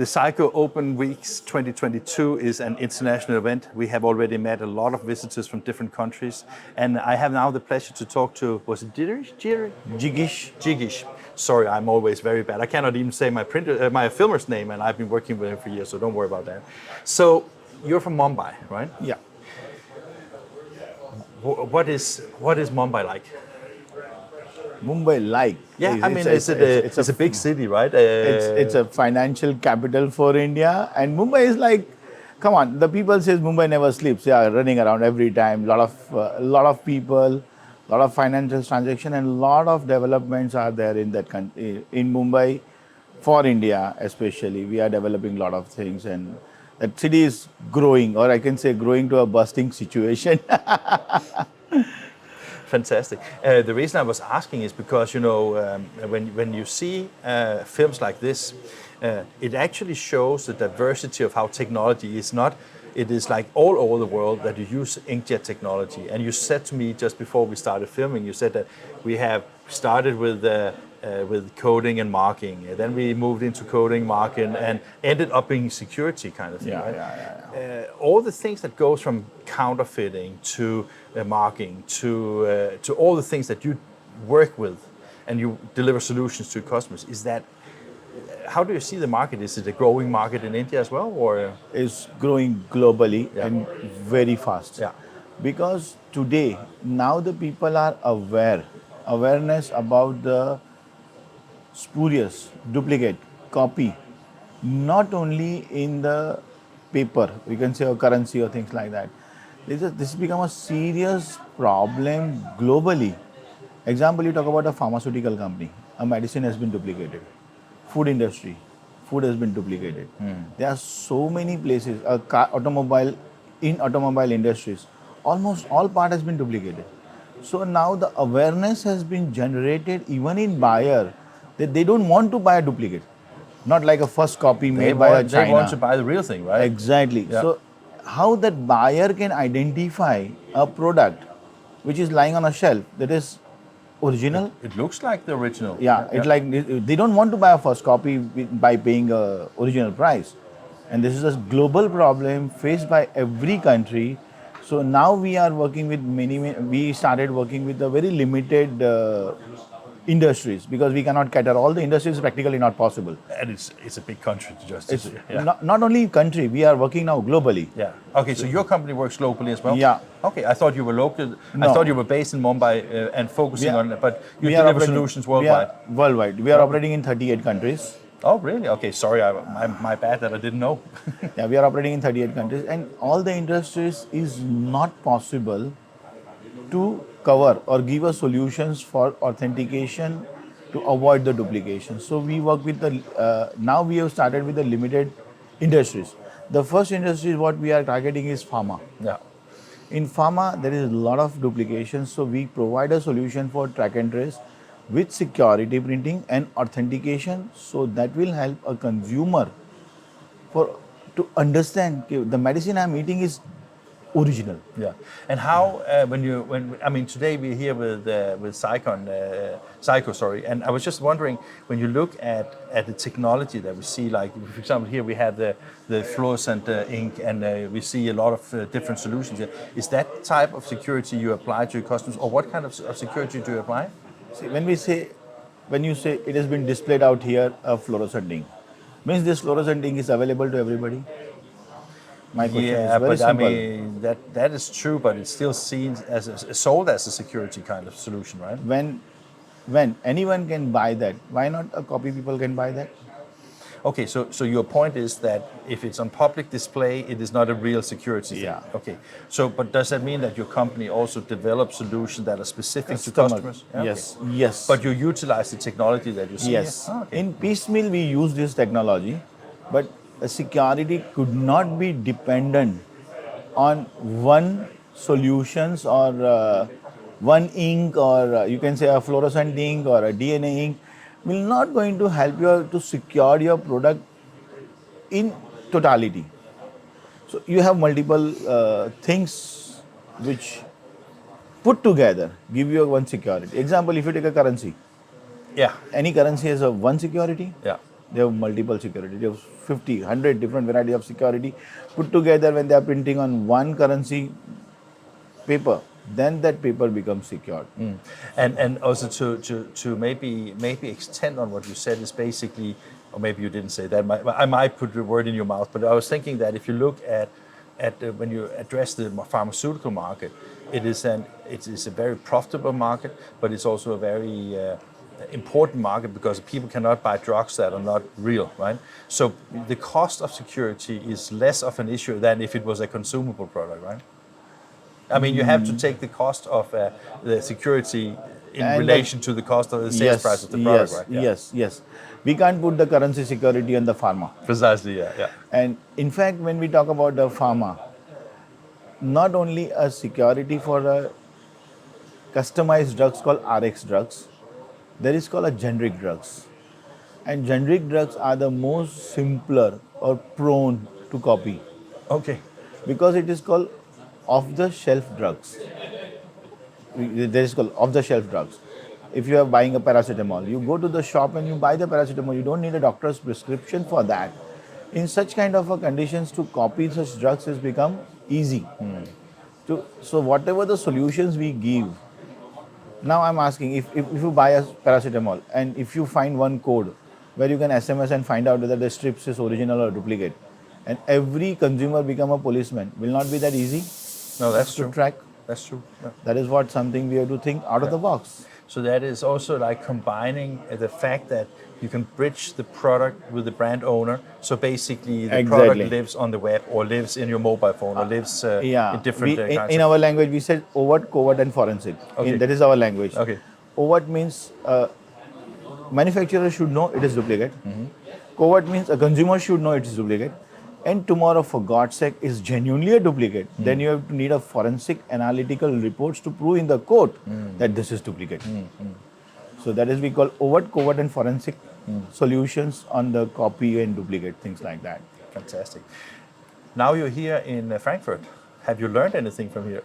The Seiko Open Weeks 2022 is an international event. We have already met a lot of visitors from different countries. And I have now the pleasure to talk to, was it Jigish? Jigish. Sorry, I'm always very bad. I cannot even say my filmer's name, and I've been working with him for years, so don't worry about that. So you're from Mumbai, right? Yeah. What is Mumbai like? Mumbai like. Yeah, it's a big city, right? It's a financial capital for India, and Mumbai is like, come on, the people says Mumbai never sleeps. They are running around every time. Lot of people, lot of financial transaction, and lot of developments are there in that country, in Mumbai, for India especially. We are developing lot of things, and that city is growing, or I can say growing to a bursting situation. Fantastic. The reason I was asking is because, when you see films like this, it actually shows the diversity of how technology is not. It is like all over the world that you use inkjet technology. And you said to me just before we started filming, you said that we have started with coding and marking. And then we moved into coding, marking, and ended up being security kind of thing. Yeah, right? yeah. All the things that goes from counterfeiting to marking to all the things that you work with and you deliver solutions to customers. How do you see the market? Is it a growing market in India as well, or Is growing globally and very fast. Yeah. Because today, now the people are awareness about the spurious, duplicate, copy, not only in the paper, we can say, or currency or things like that. This has become a serious problem globally. Example, you talk about a pharmaceutical company, a medicine has been duplicated. Food industry, food has been duplicated. There are so many places, automobile industries, almost all part has been duplicated. So now the awareness has been generated even in buyer that they don't want to buy a duplicate, not like a first copy made by a China. They want to buy the real thing, right? Exactly. Yeah. So how that buyer can identify a product which is lying on a shelf that is original? It looks like the original. Yeah, it's like they don't want to buy a first copy by paying a original price. And this is a global problem faced by every country. So now we are working with we started working with a very limited industries, because we cannot cater all the industries, practically not possible. And it's a big country to just. It's not only country, we are working now globally. Yeah. Okay, so your company works locally as well? Yeah. Okay, I thought you were local. No. I thought you were based in Mumbai and focusing on it, but you We are deliver operating- solutions worldwide. Worldwide. We are operating in 38 countries. Oh, really? Okay, sorry, my bad that I didn't know. Yeah, we are operating in 38 countries, and all the industries is not possible to cover or give us solutions for authentication to avoid the duplication. So we work with now we have started with the limited industries. The first industry what we are targeting is pharma. Yeah. In pharma, there is a lot of duplication, so we provide a solution for track and trace with security printing and authentication, so that will help a consumer to understand the medicine I'm eating is original. Yeah. And how today we're here with Seiko, sorry, and I was just wondering, when you look at the technology that we see, like for example here we have the fluorescent ink, and we see a lot of different solutions here. Is that type of security you apply to your customers, or what kind of security do you apply? See, when you say it has been displayed out here, a fluorescent ink, means this fluorescent ink is available to everybody? My question is very simple. I mean that is true, but it's still seen as sold as a security kind of solution, right? When anyone can buy that, why not a copy people can buy that? Okay, so your point is that if it's on public display, it is not a real security thing. Yeah. Okay. So, but does that mean that your company also develops solutions that are specific to Customer. customers? Yeah, Yes, okay. yes. But you utilize the technology that you see. Yes. Here? Oh, okay. In piecemeal, we use this technology, but security could not be dependent on one solutions or one ink, or you can say a fluorescent ink or a DNA ink will not going to help you to secure your product in totality. So you have multiple things which put together give you one security. Example, if you take a currency, Yeah. any currency has a one security. Yeah. They have multiple security. They have 50, 100 different varieties of security put together. When they are printing on one currency paper, then that paper becomes secured. And also to maybe extend on what you said is basically, or maybe you didn't say that. I might put the word in your mouth, but I was thinking that if you look at when you address the pharmaceutical market, it is a very profitable market, but it's also a very important market because people cannot buy drugs that are not real, right? So the cost of security is less of an issue than if it was a consumable product, right? I mean, you have to take the cost of the security in And relation to the cost of the sales price of the product, right? Yeah. Yes. We can't put the currency security on the pharma. Precisely, yeah. And in fact, when we talk about the pharma, not only a security for a customized drugs called RX drugs, there is called a generic drugs. And generic drugs are the most simpler or prone to copy Okay. because it is called off-the-shelf drugs. There is called off-the-shelf drugs. If you are buying a paracetamol, you go to the shop and you buy the paracetamol. You don't need a doctor's prescription for that. In such kind of a conditions, to copy such drugs has become easy. So whatever the solutions we give, now I'm asking, if you buy a paracetamol and if you find one code where you can SMS and find out whether the strips is original or duplicate, and every consumer become a policeman, will not be that easy No, that's to true. track. That's true. Yeah. That is what something we have to think out of the box. So that is also like combining the fact that you can bridge the product with the brand owner. So basically, the product Exactly. lives on the web or lives in your mobile phone or lives in different kinds in of... our language we said overt, covert, and forensic. Okay. That is our language. Okay. Overt means manufacturer should know it is duplicate. Covert means a consumer should know it is duplicate. And tomorrow, for God's sake, is genuinely a duplicate. Then you have to need a forensic analytical reports to prove in the court that this is duplicate. So that is we call overt, covert, and forensic solutions on the copy and duplicate, things like that. Fantastic. Now you're here in Frankfurt. Have you learned anything from here?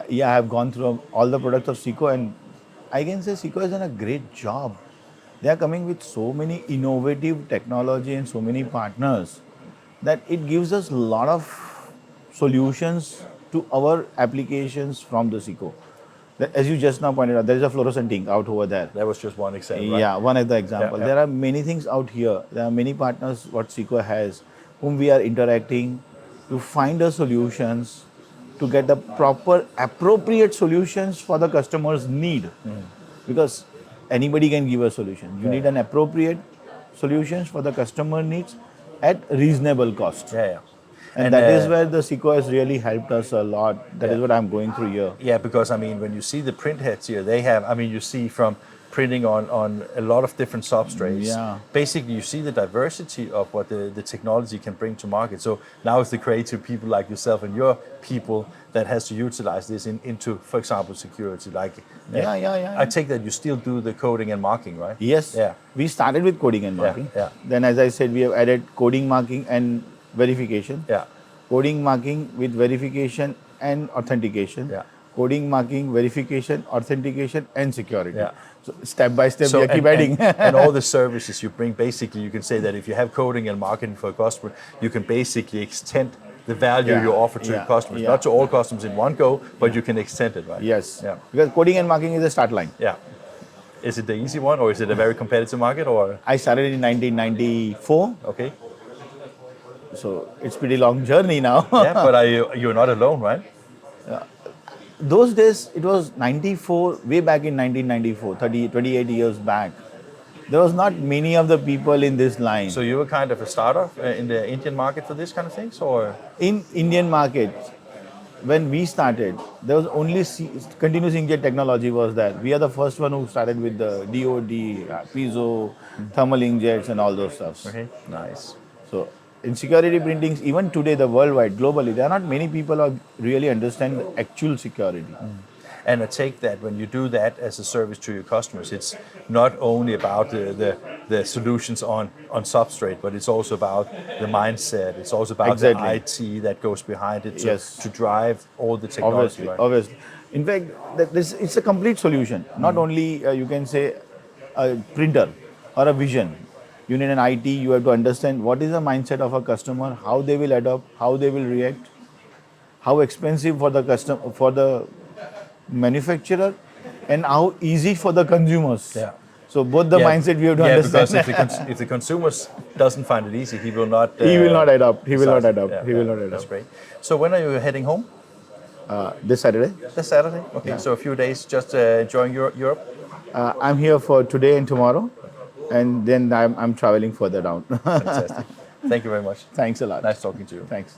Yeah, I have gone through all the products of Seiko, and I can say Seiko has done a great job. They are coming with so many innovative technology and so many partners that it gives us a lot of solutions to our applications from the Seiko. As you just now pointed out, there is a fluorescent ink out over there. That was just one example. Right? Yeah, one of the example. Yeah. There are many things out here. There are many partners what Seiko has, whom we are interacting to find the solutions, to get the proper, appropriate solutions for the customer's need. Because anybody can give a solution. You need an appropriate solutions for the customer needs at reasonable cost. Yeah. And that is where the Seiko has really helped us a lot. That is what I'm going through here. Yeah, because I mean, when you see the print heads here, they have, I mean, you see from printing on a lot of different substrates. Yeah. Basically, you see the diversity of what the technology can bring to market. So now it's the creative people like yourself and your people that has to utilize this into, for example, security. Like, I take that you still do the coding and marking, right? Yes. Yeah. We started with coding and marking. Yeah. Then, as I said, we have added coding, marking, and verification. Yeah. Coding, marking with verification and authentication. Yeah. Coding, marking, verification, authentication, and security. Yeah. So step by step, we keep adding. And all the services you bring, basically, you can say that if you have coding and marketing for a customer, you can basically extend the value you offer to your customers. Not to all customers in one go, but you can extend it, right? Yes. Yeah. Because coding and marking is a start line. Yeah. Is it the easy one, or is it a very competitive market, or? I started in 1994. Okay. So it's pretty long journey now. Yeah, but you're not alone, right? Those days, it was 94, way back in 1994, 28 years back. There was not many of the people in this line. So you were kind of a starter in the Indian market for this kind of things, or? In Indian market, when we started, there was only continuous inkjet technology was there. We are the first one who started with the DOD, piezo, thermal inkjets and all those stuff. Okay, nice. So in security printings, even today, the worldwide, globally, there are not many people who really understand the actual security. And I take that when you do that as a service to your customers, it's not only about the solutions on substrate, but it's also about the mindset. It's also about the IT that goes behind it to drive all the technology. Obviously. In fact, it's a complete solution. Not only you can say a printer or a vision. You need an IT. You have to understand what is the mindset of a customer, how they will adopt, how they will react, how expensive for the customer, for the manufacturer, and how easy for the consumers. Yeah. So both the mindset we have to understand. Because if the consumers doesn't find it easy, he will not. He will not adopt. He will not decide. adopt. Yeah, He will yeah, not That's adopt. great. So when are you heading home? This Saturday, This Saturday. Okay. Yeah. So a few days just enjoying Europe. I'm here for today and tomorrow, and then I'm traveling further down. Fantastic. Thank you very much. Thanks a lot. Nice talking to you. Thanks.